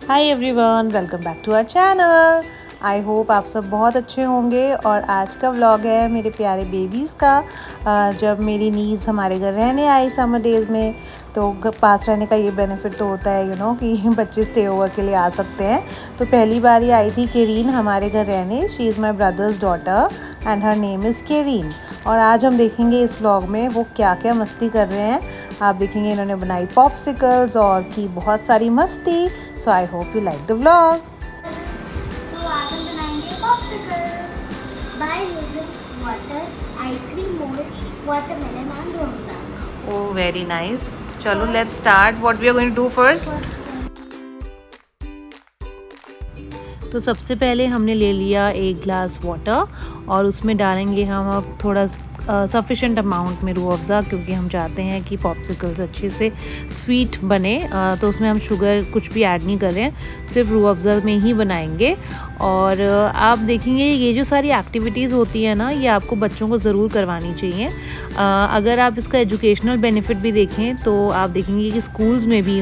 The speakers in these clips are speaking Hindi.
Hi everyone, welcome back to our channel. I hope आप सब बहुत अच्छे होंगे। और आज का व्लॉग है मेरे प्यारे बेबीज़ का। जब मेरी नीज़ हमारे घर रहने आई समर डेज़ में, तो पास रहने का ये बेनिफिट तो होता है कि बच्चे स्टे ओवर के लिए आ सकते हैं। तो पहली बार ये आई थी केरीन हमारे घर रहने। She is my brothers daughter and her name is केरीन। और आज हम देखेंगे इस व्लॉग में वो क्या क्या मस्ती कर रहे हैं। आप देखेंगे इन्होंने बनाई पॉप्सिकल्स और की बहुत सारी मस्ती। So I hope you like the vlog. तो आज हम बनाएंगे popsicles by using water, ice cream moulds, watermelon and रोज़ा। Oh very nice. चलो let's start. What we are going to do first. तो सबसे पहले हमने ले लिया एक ग्लास वाटर और उसमें डालेंगे हम अब थोड़ा सफिशेंट अमाउंट में रूह अफ़ज़ा, क्योंकि हम चाहते हैं कि पॉप्सिकल्स अच्छे से स्वीट बने। तो उसमें हम शुगर कुछ भी ऐड नहीं कर रहे हैं, सिर्फ रूह अफ़ज़ा में ही बनाएंगे। और आप देखेंगे ये जो सारी एक्टिविटीज़ होती है ना, ये आपको बच्चों को ज़रूर करवानी चाहिए। अगर आप इसका एजुकेशनल बेनिफिट भी देखें तो आप देखेंगे कि स्कूल्स में भी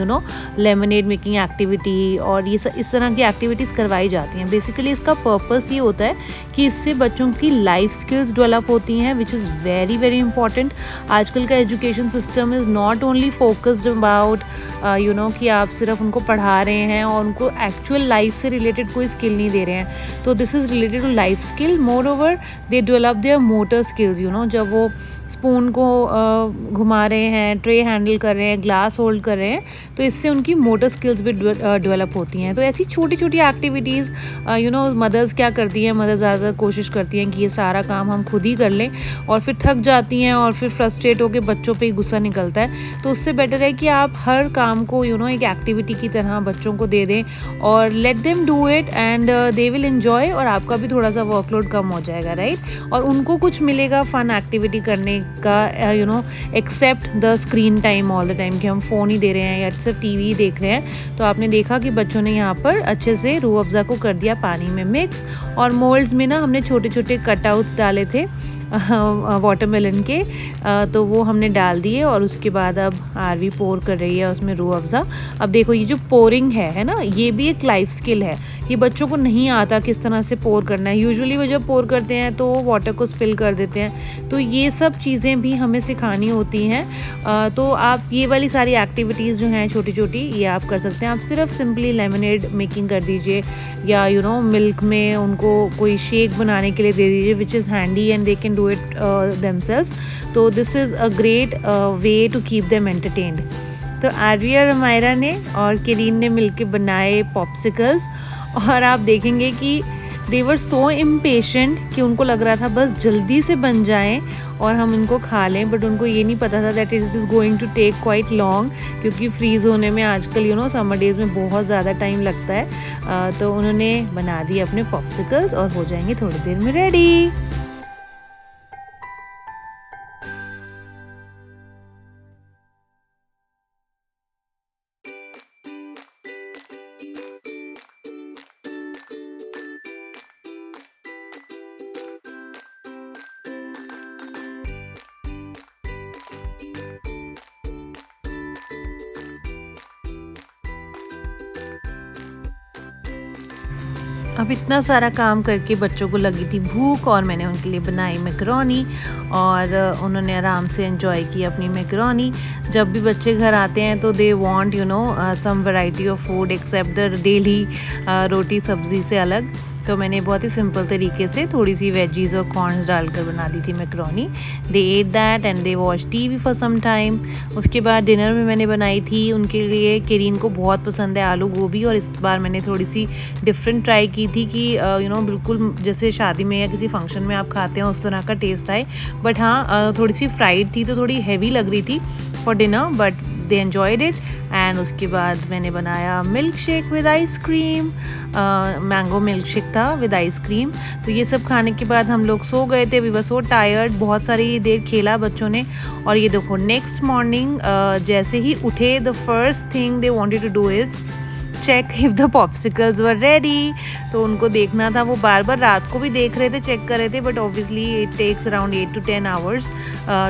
लेमनेड मेकिंग एक्टिविटी और ये इस तरह की एक्टिविटीज़ करवाई जाती हैं। बेसिकली इसका पर्पस ये होता है कि इससे बच्चों की लाइफ स्किल्स डेवलप होती हैं, which is very very important. आजकल का education system is not only focused about कि आप सिर्फ उनको पढ़ा रहे हैं और उनको एक्चुअल लाइफ से रिलेटेड कोई स्किल नहीं दे रहे हैं। तो this is related to life skill. Moreover they develop their motor skills. जब वो स्पून को घुमा रहे हैं, ट्रे हैंडल कर रहे हैं, ग्लास होल्ड कर रहे हैं, तो इससे उनकी मोटर स्किल्स भी डेवलप होती हैं। तो ऐसी छोटी छोटी एक्टिविटीज़ मदर्स क्या करती हैं, मदर्स ज़्यादातर कोशिश करती हैं कि ये सारा काम हम खुद ही कर लें और फिर थक जाती हैं और फिर फ्रस्ट्रेट होकर बच्चों पे ही गुस्सा निकलता है। तो उससे बेटर है कि आप हर काम को एक एक्टिविटी की तरह बच्चों को दे दें और let them do it and they will enjoy, और आपका भी थोड़ा सा वर्कलोड कम हो जाएगा, राइट। और उनको कुछ मिलेगा फन एक्टिविटी करने का, except the screen time all the time, कि हम फ़ोन ही दे रहे हैं या सिर्फ टीवी देख रहे हैं। तो आपने देखा कि बच्चों ने यहाँ पर अच्छे से रूह अफ़ज़ा को कर दिया पानी में मिक्स, और मोल्ड्स में ना हमने छोटे छोटे कटआउट्स डाले थे वाटरमेलन के, तो वो हमने डाल दिए। और उसके बाद अब आरवी पोर कर रही है उसमें रूह अफ़ज़ा। अब देखो ये जो पोरिंग है ना, ये भी एक लाइफ स्किल है। ये बच्चों को नहीं आता किस तरह से पोर करना है। यूजुअली वो जब पोर करते हैं तो वाटर को स्पिल कर देते हैं। तो ये सब चीज़ें भी हमें सिखानी होती हैं। तो आप ये वाली सारी एक्टिविटीज़ जो हैं छोटी छोटी, ये आप कर सकते हैं। आप सिर्फ सिंपली लेमनेड मेकिंग कर दीजिए, या मिल्क में उनको कोई शेक बनाने के लिए दे दीजिए, which is handy and they can do it themselves. तो this is a great way to keep them entertained. तो आरवी और अमायरा ने और केरीन ने मिलके बनाए पॉप्सिकल्स, और आप देखेंगे कि दे वर सो इम्पेशेंट कि उनको लग रहा था बस जल्दी से बन जाएं और हम इनको खा लें। बट उनको ये नहीं पता था that it is going to take quite long, क्योंकि फ्रीज़ होने में आजकल समर डेज़ में बहुत ज़्यादा टाइम लगता है। तो उन्होंने बना दिए अपने पॉप्सिकल्स और हो जाएंगे थोड़ी देर में रेडी। अब इतना सारा काम करके बच्चों को लगी थी भूख, और मैंने उनके लिए बनाई मैकरोनी, और उन्होंने आराम से एंजॉय की अपनी मैकरोनी। जब भी बच्चे घर आते हैं तो they want some variety of food except the daily roti sabzi से अलग। तो मैंने बहुत ही सिंपल तरीके से थोड़ी सी वेजीज़ और कॉर्न्स डालकर बना दी थी macaroni. They ate that and they watch TV for some time. उसके बाद डिनर में मैंने बनाई थी उनके लिए, केरीन को बहुत पसंद है आलू गोभी, और इस बार मैंने थोड़ी सी डिफरेंट ट्राई की थी कि बिल्कुल जैसे शादी में या किसी फंक्शन में आप खाते हैं उस तरह का टेस्ट आए। बट हाँ, थोड़ी सी फ्राइड थी तो थोड़ी हैवी लग रही थी for dinner, but they enjoyed it. And उसके बाद मैंने बनाया milk shake with ice cream, mango milk shake था विद आइसक्रीम। तो ये सब खाने के बाद हम लोग सो गए थे। वी वर सो टायर्ड, बहुत सारी देर खेला बच्चों ने। और ये देखो नेक्स्ट मॉर्निंग जैसे ही उठे, the first thing they wanted to do is check if the popsicles were ready. तो उनको देखना था, वो बार बार रात को भी देख रहे थे, चेक कर रहे थे, but obviously it takes around 8 to 10 hours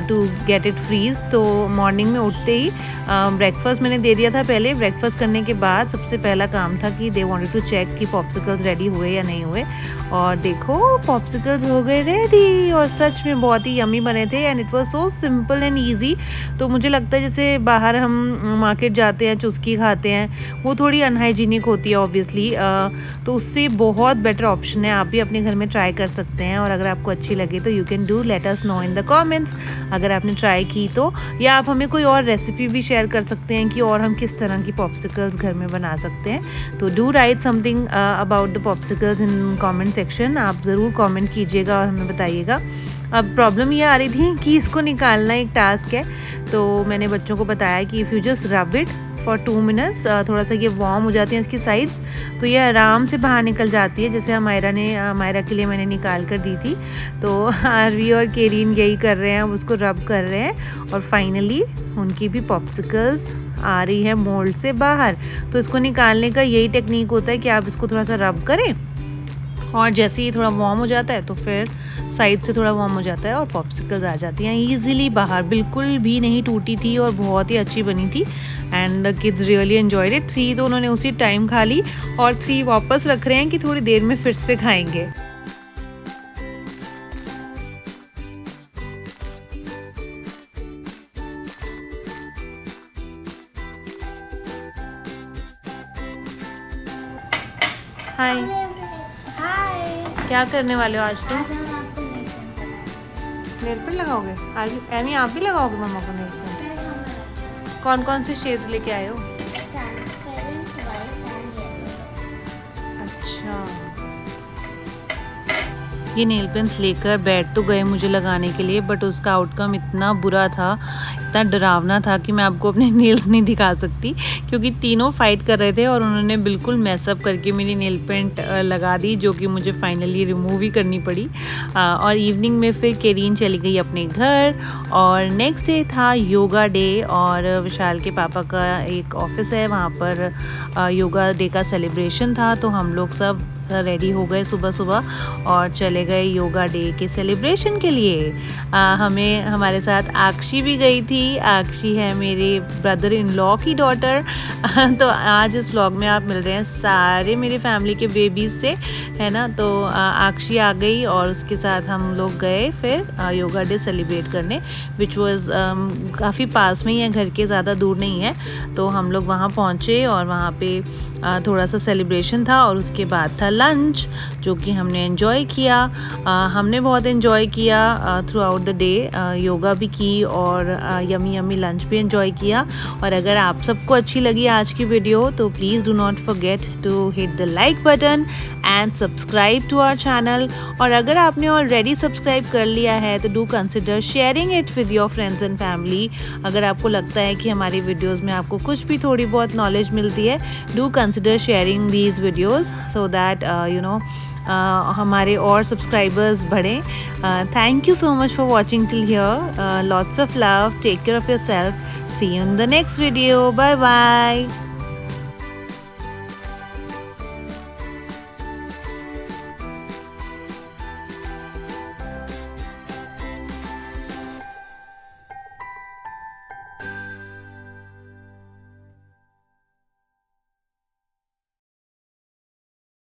to get it freeze. तो मॉर्निंग में उठते ही ब्रेकफास्ट मैंने दे दिया था। पहले ब्रेकफास्ट करने के बाद सबसे पहला काम था कि दे वांटेड टू चेक कि पॉप्सिकल्स रेडी हुए या नहीं हुए, और देखो पॉप्सिकल्स हो गए रेडी, और सच में बहुत ही यमी बने थे and it was so simple and easy. तो मुझे लगता है जैसे बाहर हम मार्केट जाते हैं, चुस्की खाते हैं, वो थोड़ी अनहाइजीनिक होती है ऑब्वियसली, तो उससे बहुत बेटर ऑप्शन है। आप भी अपने घर में ट्राई कर सकते हैं, और अगर आपको अच्छी लगे तो you can do let us know in the comments अगर आपने ट्राई की तो, या आप हमें कोई और रेसिपी भी शेयर कर सकते हैं कि और हम किस तरह की पॉप्सिकल्स घर में बना सकते हैं। तो do right something about the popsicles in comment section. आप ज़रूर कमेंट कीजिएगा और हमें बताइएगा। अब प्रॉब्लम ये आ रही थी कि इसको निकालना एक टास्क है, तो मैंने बच्चों को बताया कि if you just rub it for 2 minutes, थोड़ा सा ये वार्म हो जाती है इसकी साइड्स, तो ये आराम से बाहर निकल जाती है। जैसे मायरा के लिए मैंने निकाल कर दी थी, तो आरवी और केरीन यही कर रहे हैं, उसको रब कर रहे हैं, और फाइनली उनकी भी पॉप्सिकल्स आ रही है मोल्ड से बाहर। तो इसको निकालने का यही टेक्निक होता है कि आप इसको थोड़ा सा रब करें, और जैसे ही थोड़ा वार्म हो जाता है तो फिर साइड से थोड़ा वार्म हो जाता है और पॉप्सिकल्स आ जाती हैं ईजिली बाहर। बिल्कुल भी नहीं टूटी थी और बहुत ही अच्छी बनी थी, and kids really enjoyed it. 3 तो उन्होंने उसी टाइम खा ली, और 3 वापस रख रहे हैं कि थोड़ी देर में फिर से खाएंगे। हाय, हाय, क्या करने वाले हो आज तुम? आज हम आपको लेसन कराएंगे। नेल पेंट लगाओगे? एमी आप भी लगाओगे मम्मा को नेल पेंट? फिर हम कौन कौन से शेड्स लेके आए हो? Transparent white and yellow. अच्छा, ये नेल पेंट्स लेकर बैठ तो गए मुझे लगाने के लिए, बट उसका आउटकम इतना बुरा था, इतना डरावना था कि मैं आपको अपने नेल्स नहीं दिखा सकती, क्योंकि तीनों फाइट कर रहे थे और उन्होंने बिल्कुल मैसअप करके मेरी नेल पेंट लगा दी, जो कि मुझे फाइनली रिमूव ही करनी पड़ी। और इवनिंग में फिर केरीन चली गई अपने घर, और नेक्स्ट डे था योगा डे, और विशाल के पापा का एक ऑफिस है, वहाँ पर योगा डे का सेलिब्रेशन था। तो हम लोग सब रेडी हो गए सुबह सुबह और चले गए योगा डे के सेलिब्रेशन के लिए। हमें हमारे साथ आक्षी भी गई थी। आक्षी है मेरे ब्रदर इन लॉ की डॉटर। तो आज इस व्लॉग में आप मिल रहे हैं सारे मेरे फैमिली के बेबीज से, है ना। तो आक्षी आ गई और उसके साथ हम लोग गए फिर योगा डे सेलिब्रेट करने, विच वॉज काफ़ी पास में ही है घर के, ज़्यादा दूर नहीं है। तो हम लोग वहाँ पहुँचे और वहाँ पे थोड़ा सा सेलिब्रेशन था, और उसके बाद था लंच, जो कि हमने एंजॉय किया। हमने बहुत एंजॉय किया through out the day, yoga भी की और यमी यमी लंच भी एंजॉय किया। और अगर आप सबको अच्छी लगी आज की वीडियो तो please do not forget to hit the like button and subscribe to our channel. और अगर आपने ऑलरेडी सब्सक्राइब कर लिया है तो do consider sharing it with your friends and family. अगर आपको लगता है कि हमारी वीडियोज़ में आपको कुछ भी थोड़ी बहुत नॉलेज मिलती है, do consider sharing these videos so that हमारे और सब्सक्राइबर्स बढ़ें। Thank you so much for watching till here. Lots of love. Take care of yourself. See you in the next video. Bye bye.